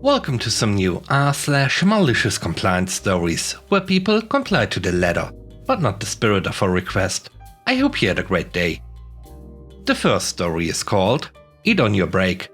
Welcome to some new r/malicious compliance stories, where people comply to the letter, but not the spirit of a request. I hope you had a great day. The first story is called Eat on Your Break.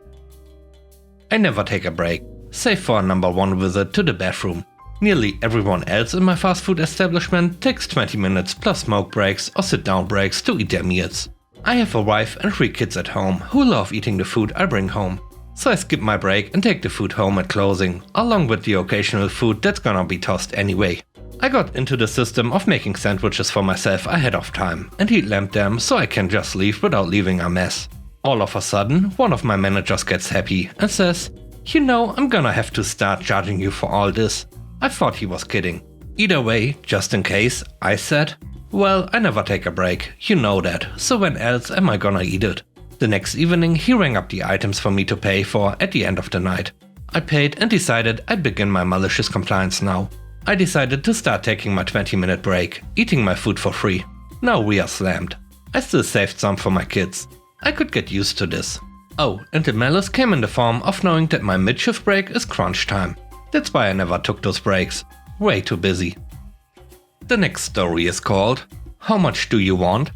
I never take a break, save for a number one visit to the bathroom. Nearly everyone else in my fast food establishment takes 20 minutes plus smoke breaks or sit down breaks to eat their meals. I have a wife and 3 kids at home who love eating the food I bring home. So I skip my break and take the food home at closing, along with the occasional food that's gonna be tossed anyway. I got into the system of making sandwiches for myself ahead of time and heat lamp them so I can just leave without leaving a mess. All of a sudden, one of my managers gets happy and says, "You know, I'm gonna have to start charging you for all this." I thought he was kidding. Either way, just in case, I said, "Well, I never take a break, you know that, so when else am I gonna eat it?" The next evening he rang up the items for me to pay for at the end of the night. I paid and decided I'd begin my malicious compliance now. I decided to start taking my 20-minute break, eating my food for free. Now we are slammed. I still saved some for my kids. I could get used to this. Oh, and the malice came in the form of knowing that my mid-shift break is crunch time. That's why I never took those breaks. Way too busy. The next story is called How Much Do You Want?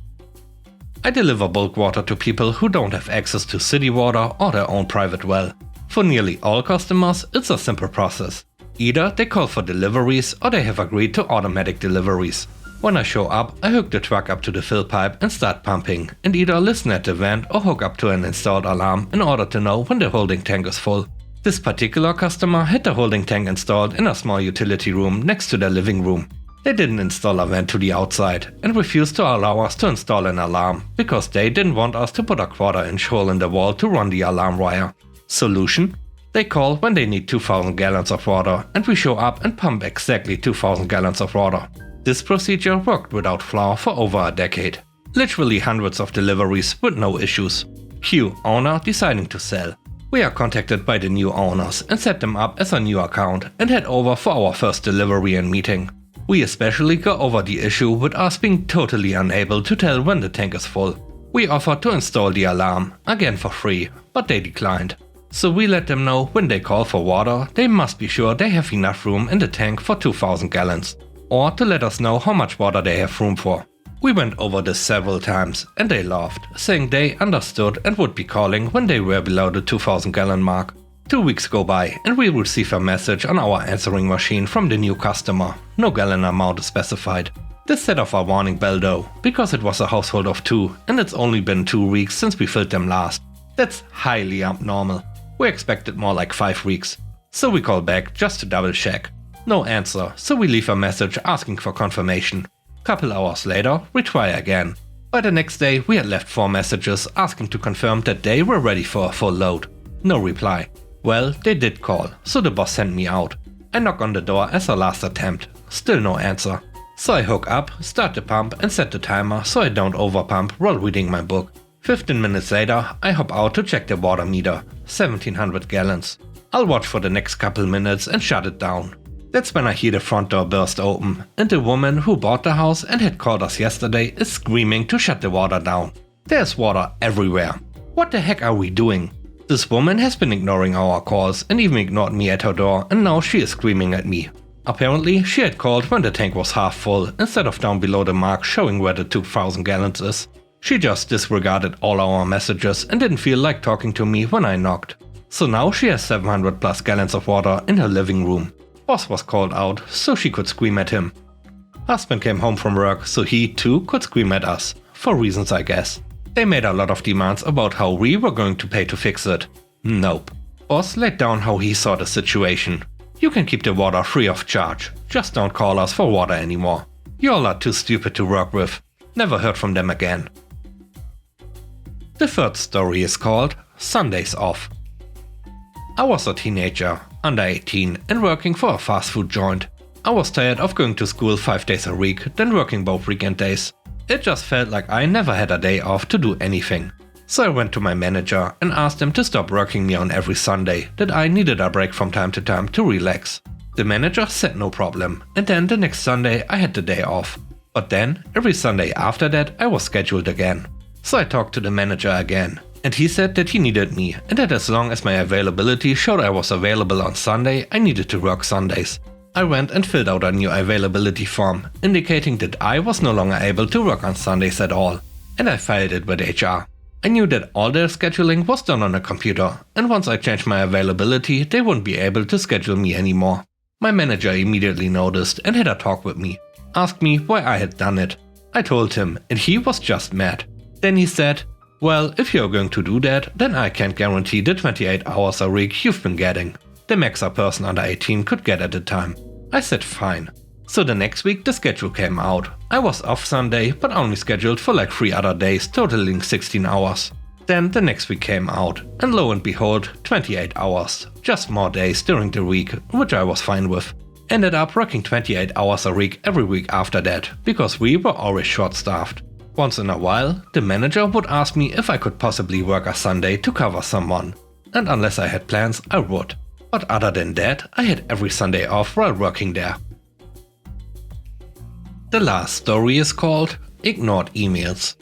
I deliver bulk water to people who don't have access to city water or their own private well. For nearly all customers, it's a simple process. Either they call for deliveries or they have agreed to automatic deliveries. When I show up, I hook the truck up to the fill pipe and start pumping, and either listen at the vent or hook up to an installed alarm in order to know when the holding tank is full. This particular customer had the holding tank installed in a small utility room next to their living room. They didn't install a vent to the outside and refused to allow us to install an alarm because they didn't want us to put a 1/4-inch hole in the wall to run the alarm wire. Solution? They call when they need 2,000 gallons of water and we show up and pump exactly 2,000 gallons of water. This procedure worked without flaw for over a decade. Literally hundreds of deliveries with no issues. Cue owner deciding to sell. We are contacted by the new owners and set them up as a new account and head over for our first delivery and meeting. We especially go over the issue with us being totally unable to tell when the tank is full. We offered to install the alarm, again for free, but they declined. So we let them know when they call for water, they must be sure they have enough room in the tank for 2,000 gallons. Or to let us know how much water they have room for. We went over this several times and they laughed, saying they understood and would be calling when they were below the 2,000 gallon mark. 2 weeks go by and we receive a message on our answering machine from the new customer. No gallon amount is specified. This set off a warning bell though, because it was a household of 2 and it's only been 2 weeks since we filled them last. That's highly abnormal. We expected more like 5 weeks. So we call back just to double check. No answer, so we leave a message asking for confirmation. Couple hours later, we try again. By the next day we had left 4 messages asking to confirm that they were ready for a full load. No reply. Well, they did call, so the boss sent me out. I knock on the door as a last attempt. Still no answer. So I hook up, start the pump and set the timer so I don't overpump while reading my book. 15 minutes later, I hop out to check the water meter. 1,700 gallons. I'll watch for the next couple minutes and shut it down. That's when I hear the front door burst open and the woman who bought the house and had called us yesterday is screaming to shut the water down. There's water everywhere. What the heck are we doing? This woman has been ignoring our calls and even ignored me at her door, and now she is screaming at me. Apparently she had called when the tank was half full instead of down below the mark showing where the 2,000 gallons is. She just disregarded all our messages and didn't feel like talking to me when I knocked. So now she has 700 plus gallons of water in her living room. Boss was called out so she could scream at him. Husband came home from work so he too could scream at us. For reasons, I guess. They made a lot of demands about how we were going to pay to fix it. Nope. Boss laid down how he saw the situation. You can keep the water free of charge. Just don't call us for water anymore. Y'all are too stupid to work with. Never heard from them again. The third story is called Sundays Off. I was a teenager, under 18 and working for a fast food joint. I was tired of going to school 5 days a week, then working both weekend days. It just felt like I never had a day off to do anything. So I went to my manager and asked him to stop working me on every Sunday, that I needed a break from time to time to relax. The manager said no problem, and then the next Sunday I had the day off. But then, every Sunday after that I was scheduled again. So I talked to the manager again. And he said that he needed me, and that as long as my availability showed I was available on Sunday, I needed to work Sundays. I went and filled out a new availability form, indicating that I was no longer able to work on Sundays at all, and I filed it with HR. I knew that all their scheduling was done on a computer, and once I changed my availability, they wouldn't be able to schedule me anymore. My manager immediately noticed and had a talk with me, asked me why I had done it. I told him, and he was just mad. Then he said, "Well, if you're going to do that, then I can't guarantee the 28 hours a week you've been getting. The max a person under 18 could get at the time." I said fine. So the next week the schedule came out. I was off Sunday, but only scheduled for like 3 other days, totaling 16 hours. Then the next week came out, and lo and behold, 28 hours. Just more days during the week, which I was fine with. Ended up working 28 hours a week every week after that, because we were always short-staffed. Once in a while, the manager would ask me if I could possibly work a Sunday to cover someone. And unless I had plans, I would. But other than that, I had every Sunday off while working there. The last story is called Ignored Emails.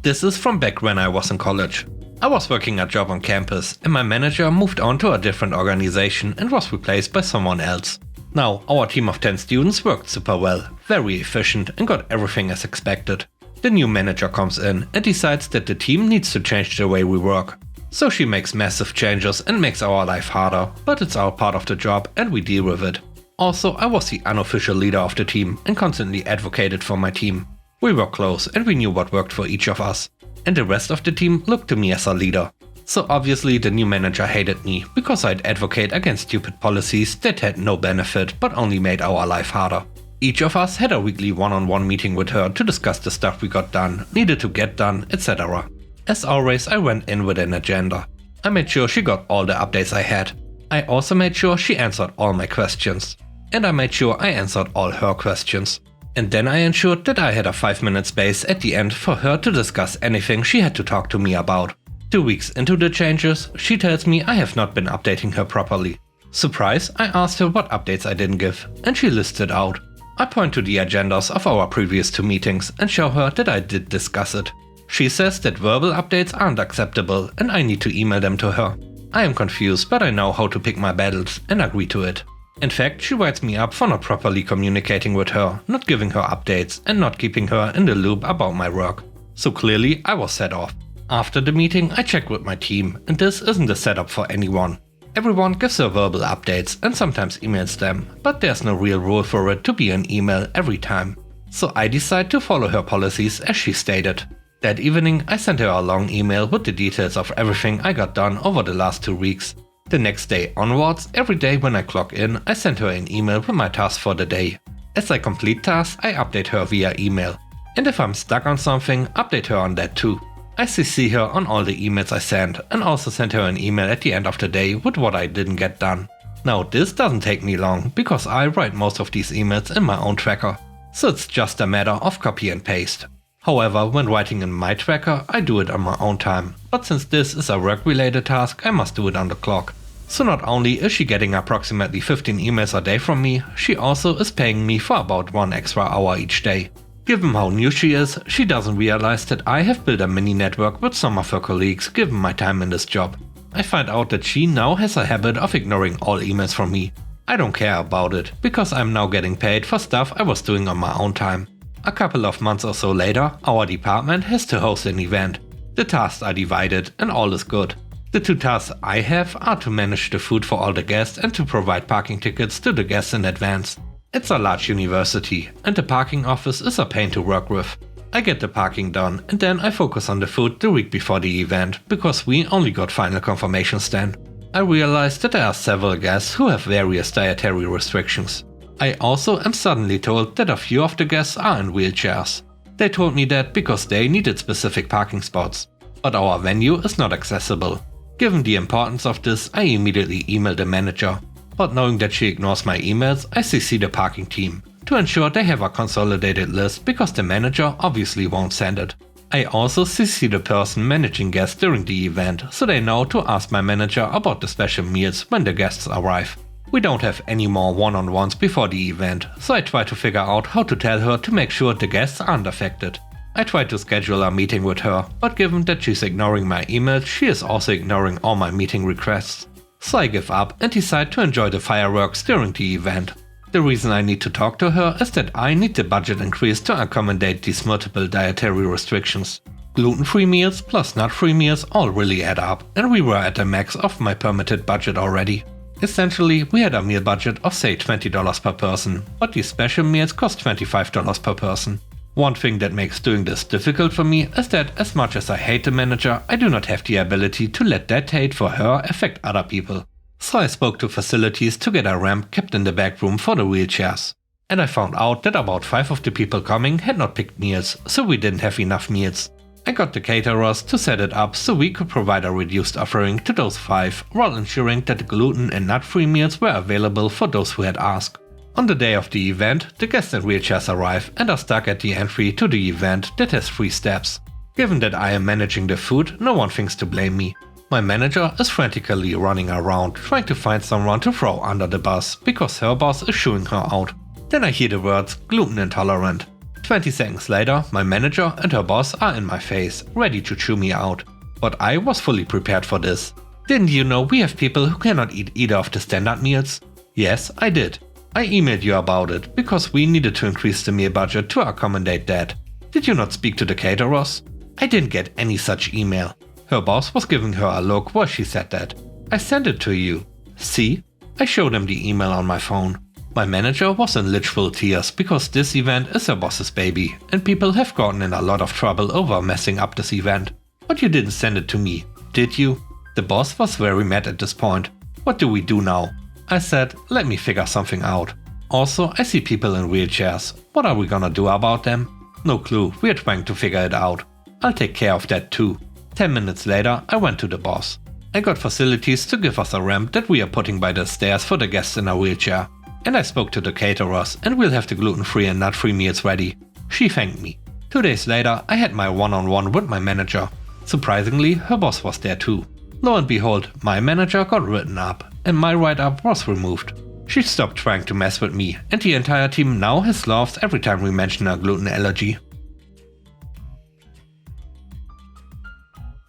This is from back when I was in college. I was working a job on campus and my manager moved on to a different organization and was replaced by someone else. Now, our team of 10 students worked super well, very efficient and got everything as expected. The new manager comes in and decides that the team needs to change the way we work. So she makes massive changes and makes our life harder, but it's all part of the job and we deal with it. Also, I was the unofficial leader of the team and constantly advocated for my team. We were close and we knew what worked for each of us. And the rest of the team looked to me as a leader. So obviously the new manager hated me because I'd advocate against stupid policies that had no benefit but only made our life harder. Each of us had a weekly one-on-one meeting with her to discuss the stuff we got done, needed to get done, etc. As always, I went in with an agenda. I made sure she got all the updates I had. I also made sure she answered all my questions. And I made sure I answered all her questions. And then I ensured that I had a 5-minute space at the end for her to discuss anything she had to talk to me about. 2 weeks into the changes, she tells me I have not been updating her properly. Surprise, I asked her what updates I didn't give, and she listed out. I point to the agendas of our previous 2 meetings and show her that I did discuss it. She says that verbal updates aren't acceptable and I need to email them to her. I am confused, but I know how to pick my battles and agree to it. In fact, she writes me up for not properly communicating with her, not giving her updates and not keeping her in the loop about my work. So clearly I was set off. After the meeting I checked with my team and this isn't a setup for anyone. Everyone gives her verbal updates and sometimes emails them, but there's no real rule for it to be an email every time. So I decide to follow her policies as she stated. That evening I sent her a long email with the details of everything I got done over the last 2 weeks. The next day onwards, every day when I clock in, I send her an email with my tasks for the day. As I complete tasks, I update her via email. And if I'm stuck on something, update her on that too. I CC her on all the emails I send and also send her an email at the end of the day with what I didn't get done. Now this doesn't take me long because I write most of these emails in my own tracker. So it's just a matter of copy and paste. However, when writing in my tracker, I do it on my own time, but since this is a work-related task, I must do it on the clock. So not only is she getting approximately 15 emails a day from me, she also is paying me for about 1 extra hour each day. Given how new she is, she doesn't realize that I have built a mini network with some of her colleagues given my time in this job. I find out that she now has a habit of ignoring all emails from me. I don't care about it, because I'm now getting paid for stuff I was doing on my own time. A couple of months or so later, our department has to host an event. The tasks are divided and all is good. The 2 tasks I have are to manage the food for all the guests and to provide parking tickets to the guests in advance. It's a large university and the parking office is a pain to work with. I get the parking done and then I focus on the food the week before the event because we only got final confirmations then. I realized that there are several guests who have various dietary restrictions. I also am suddenly told that a few of the guests are in wheelchairs. They told me that because they needed specific parking spots. But our venue is not accessible. Given the importance of this, I immediately emailed the manager. But knowing that she ignores my emails, I CC the parking team to ensure they have a consolidated list because the manager obviously won't send it. I also CC the person managing guests during the event so they know to ask my manager about the special meals when the guests arrive. We don't have any more one-on-ones before the event, so I try to figure out how to tell her to make sure the guests aren't affected. I tried to schedule a meeting with her, but given that she's ignoring my emails, she is also ignoring all my meeting requests. So I give up and decide to enjoy the fireworks during the event. The reason I need to talk to her is that I need the budget increase to accommodate these multiple dietary restrictions. Gluten-free meals plus nut-free meals all really add up, and we were at the max of my permitted budget already. Essentially, we had a meal budget of say $20 per person, but these special meals cost $25 per person. One thing that makes doing this difficult for me is that as much as I hate the manager, I do not have the ability to let that hate for her affect other people. So I spoke to facilities to get a ramp kept in the back room for the wheelchairs. And I found out that about 5 of the people coming had not picked meals, so we didn't have enough meals. I got the caterers to set it up so we could provide a reduced offering to those 5, while ensuring that the gluten and nut-free meals were available for those who had asked. On the day of the event, the guests in wheelchairs arrive and are stuck at the entry to the event that has 3 steps. Given that I am managing the food, no one thinks to blame me. My manager is frantically running around trying to find someone to throw under the bus because her boss is shooing her out. Then I hear the words gluten intolerant. 20 seconds later, my manager and her boss are in my face, ready to chew me out. But I was fully prepared for this. Didn't you know we have people who cannot eat either of the standard meals? Yes, I did. I emailed you about it, because we needed to increase the meal budget to accommodate that. Did you not speak to the caterers? I didn't get any such email. Her boss was giving her a look where she said that. I sent it to you. See? I showed him the email on my phone. My manager was in literal tears because this event is her boss's baby, and people have gotten in a lot of trouble over messing up this event. But you didn't send it to me, did you? The boss was very mad at this point. What do we do now? I said, let me figure something out. Also, I see people in wheelchairs. What are we gonna do about them? No clue, we're trying to figure it out. I'll take care of that too. 10 minutes later, I went to the boss. I got facilities to give us a ramp that we are putting by the stairs for the guests in a wheelchair. And I spoke to the caterers, and we'll have the gluten-free and nut-free meals ready. She thanked me. 2 days later, I had my one-on-one with my manager. Surprisingly, her boss was there too. Lo and behold, my manager got written up, and my write-up was removed. She stopped trying to mess with me, and the entire team now has laughs every time we mention a gluten allergy.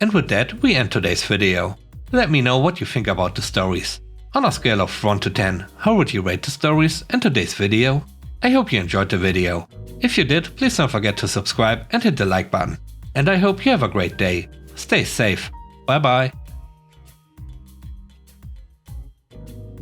And with that, we end today's video. Let me know what you think about the stories. On a scale of 1 to 10, how would you rate the stories and today's video? I hope you enjoyed the video. If you did, please don't forget to subscribe and hit the like button. And I hope you have a great day. Stay safe. Bye bye.